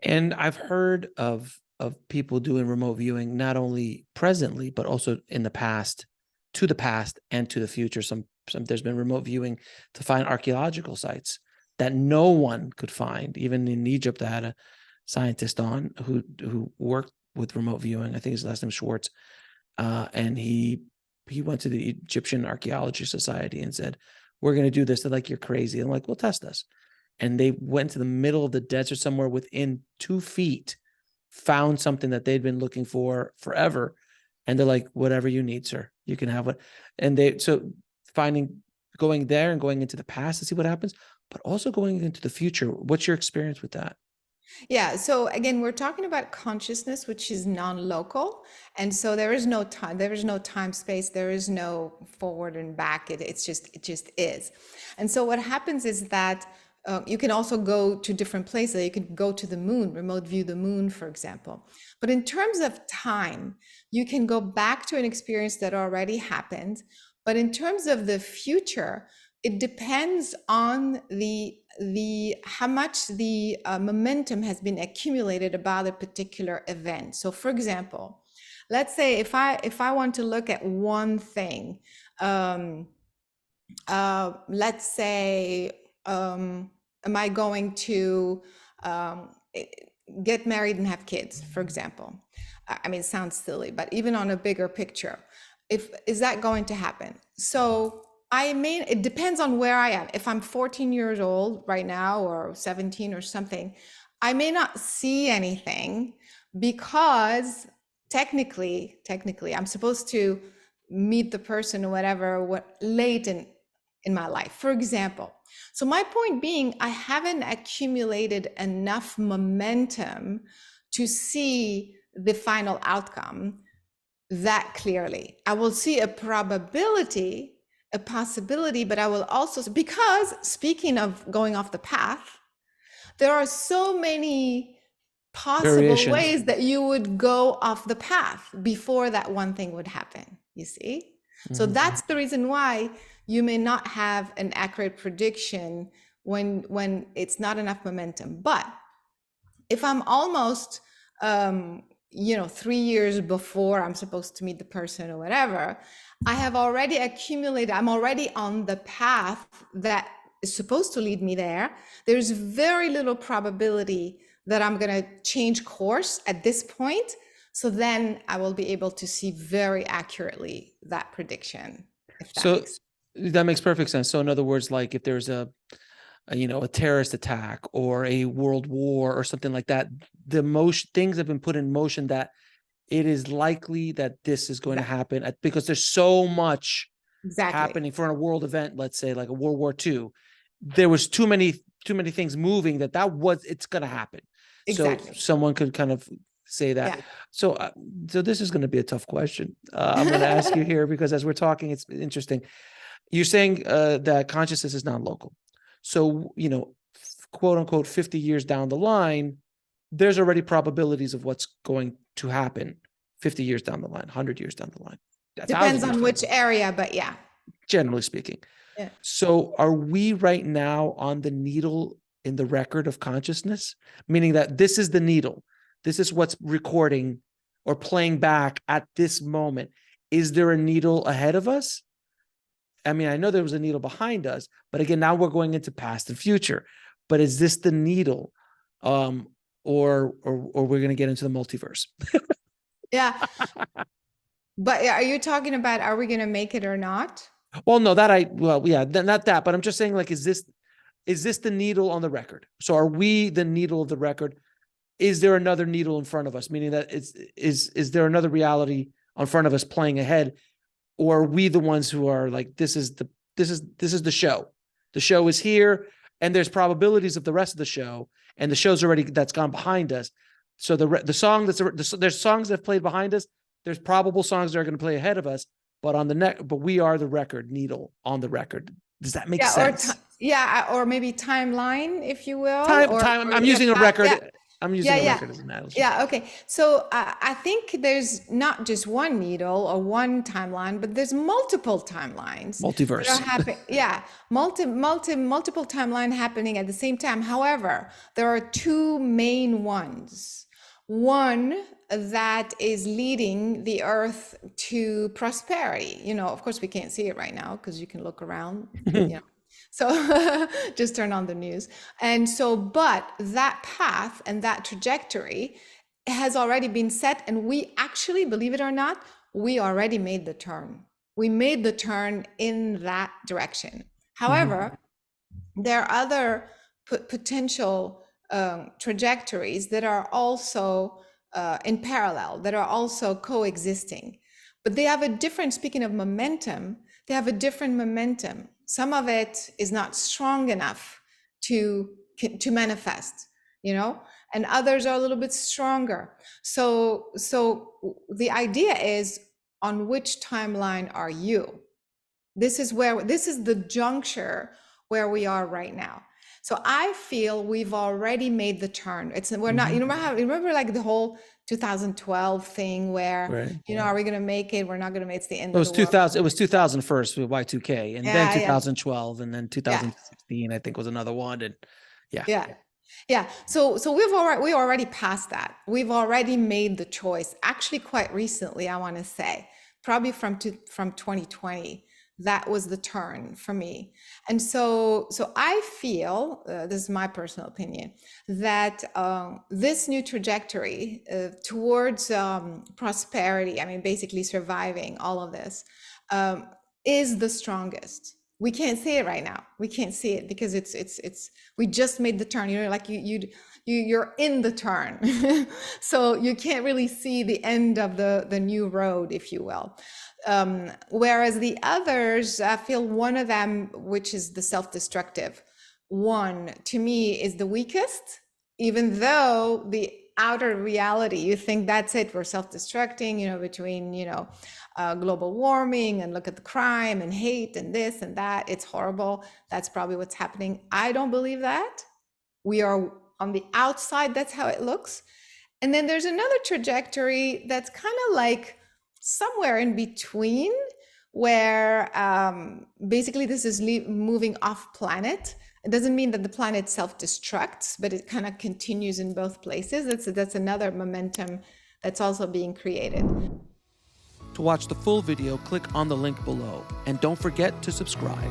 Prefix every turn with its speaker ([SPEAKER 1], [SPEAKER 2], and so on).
[SPEAKER 1] And I've heard of people doing remote viewing, not only presently, but also in the past, to the past and to the future. Some there's been remote viewing to find archaeological sites that no one could find. Even in Egypt, I had a scientist on who worked with remote viewing. I think his last name Schwartz. And he went to the Egyptian Archaeology Society and said, "We're going to do this." They're like, "You're crazy." I'm like, "Well, test us." And they went to the middle of the desert somewhere within 2 feet, found something that they'd been looking for forever. And they're like, "Whatever you need, sir, you can have it." And so finding, going there and going into the past to see what happens, but also going into the future. What's your experience with that?
[SPEAKER 2] Yeah, so again, we're talking about consciousness, which is non-local. And so there is no time space, there is no forward and back. It just is. And so what happens is that you can also go to different places. You can go to the moon, remote view the moon, for example. But in terms of time, you can go back to an experience that already happened. But in terms of the future, it depends on the how much the momentum has been accumulated about a particular event. So for example, let's say if I want to look at one thing, let's say, am I going to get married and have kids, for example? I mean, it sounds silly, but even on a bigger picture, is that going to happen? So it depends on where I am. If I'm 14 years old right now or 17 or something, I may not see anything because technically, I'm supposed to meet the person or whatever late in my life, for example. So my point being, I haven't accumulated enough momentum to see the final outcome that clearly. I will see a probability, a possibility, but I will also, because speaking of going off the path, there are so many possible
[SPEAKER 1] Variations.
[SPEAKER 2] ways that you would go off the path before that one thing would happen, you see? So
[SPEAKER 1] Mhm.
[SPEAKER 2] that's the reason why you may not have an accurate prediction when it's not enough momentum. But if I'm almost 3 years before I'm supposed to meet the person or whatever, I have already accumulated, I'm already on the path that is supposed to lead me there. There's very little probability that I'm going to change course at this point. So then I will be able to see very accurately that prediction, if that
[SPEAKER 1] So
[SPEAKER 2] makes sense.
[SPEAKER 1] that makes perfect sense. So in other words, like if there's a terrorist attack or a world war or something like that, the motion things have been put in motion that it is likely that this is going to happen because there's so much
[SPEAKER 2] Exactly.
[SPEAKER 1] happening for a world event. Let's say like a World War II, there was too many things moving it's going to happen. So
[SPEAKER 2] Exactly.
[SPEAKER 1] someone could kind of say that.
[SPEAKER 2] Yeah.
[SPEAKER 1] So this is going to be a tough question. I'm going to ask you here because as we're talking, it's interesting. You're saying that consciousness is non-local. So, quote unquote, 50 years down the line, there's already probabilities of what's going to happen 50 years down the line, 100 years down the line, 1,000
[SPEAKER 2] Depends
[SPEAKER 1] years
[SPEAKER 2] on
[SPEAKER 1] down
[SPEAKER 2] which
[SPEAKER 1] the line,
[SPEAKER 2] area, but yeah.
[SPEAKER 1] generally speaking.
[SPEAKER 2] Yeah.
[SPEAKER 1] So are we right now on the needle in the record of consciousness? Meaning that this is the needle. This is what's recording or playing back at this moment. Is there a needle ahead of us? I mean, I know there was a needle behind us, but again, now we're going into past and future. But is this the needle? Or we're going to get into the multiverse?
[SPEAKER 2] Yeah. But are you talking about, are we going to make it or not?
[SPEAKER 1] Well, no, yeah, not that, but I'm just saying, like, is this the needle on the record? So are we the needle of the record? Is there another needle in front of us? Meaning that is there another reality in front of us playing ahead? Or are we the ones who are like, this is the show. The show is here, and there's probabilities of the rest of the show, and the show's already that's gone behind us. So the song there's songs that have played behind us. There's probable songs that are going to play ahead of us, but we are the record needle on the record. Does that make
[SPEAKER 2] Yeah.
[SPEAKER 1] sense?
[SPEAKER 2] Or maybe timeline, if you will,
[SPEAKER 1] Time.
[SPEAKER 2] or
[SPEAKER 1] I'm
[SPEAKER 2] yeah,
[SPEAKER 1] using a
[SPEAKER 2] yeah,
[SPEAKER 1] record. I'm using
[SPEAKER 2] Yeah,
[SPEAKER 1] a
[SPEAKER 2] yeah.
[SPEAKER 1] record as an analogy.
[SPEAKER 2] Yeah, okay. So I think there's not just one needle or one timeline, but there's multiple timelines that are
[SPEAKER 1] Multiverse.
[SPEAKER 2] happening. Yeah, multiple timeline happening at the same time. However, there are two main ones. One that is leading the earth to prosperity. You know, of course, we can't see it right now because you can look around, you know. So just turn on the news. And so, but that path and that trajectory has already been set. And we actually, believe it or not, we already made the turn. We made the turn in that direction. However, there are other potential trajectories that are also in parallel, that are also coexisting. But they have a different, speaking of momentum, they have a different momentum. Some of it is not strong enough to manifest, you know, and others are a little bit stronger. So the idea is, on which timeline are you? This is the juncture where we are right now. So I feel we've already made the turn. We're not, you remember like the whole 2012 thing where,
[SPEAKER 1] Right.
[SPEAKER 2] you know, are we going to make it? We're not going to make it. It's the end
[SPEAKER 1] It
[SPEAKER 2] of
[SPEAKER 1] was
[SPEAKER 2] the world.
[SPEAKER 1] 2000. It was 2000 first with Y2K, and then
[SPEAKER 2] Yeah, yeah.
[SPEAKER 1] 2012, and then
[SPEAKER 2] Yeah.
[SPEAKER 1] 2016, I think was another one. And
[SPEAKER 2] yeah. So we already passed that. We've already made the choice. Actually, quite recently, I want to say, probably from 2020, that was the turn for me. And so I feel, this is my personal opinion, that this new trajectory towards prosperity, I mean, basically surviving all of this, is the strongest. We can't see it right now. We can't see it because we just made the turn. You know, like you're in the turn, so you can't really see the end of the new road, if you will. Whereas the others, I feel one of them, which is the self-destructive one, to me is the weakest, even though the outer reality, you think that's it, we're self-destructing, you know, between, you know, global warming and look at the crime and hate and this and that, it's horrible. That's probably what's happening. I don't believe that. We are on the outside, that's how it looks. And then there's another trajectory that's kind of like somewhere in between, where basically this is moving off planet. It doesn't mean that the planet self-destructs, but it kind of continues in both places. That's another momentum that's also being created.
[SPEAKER 1] To watch the full video, click on the link below, and don't forget to subscribe.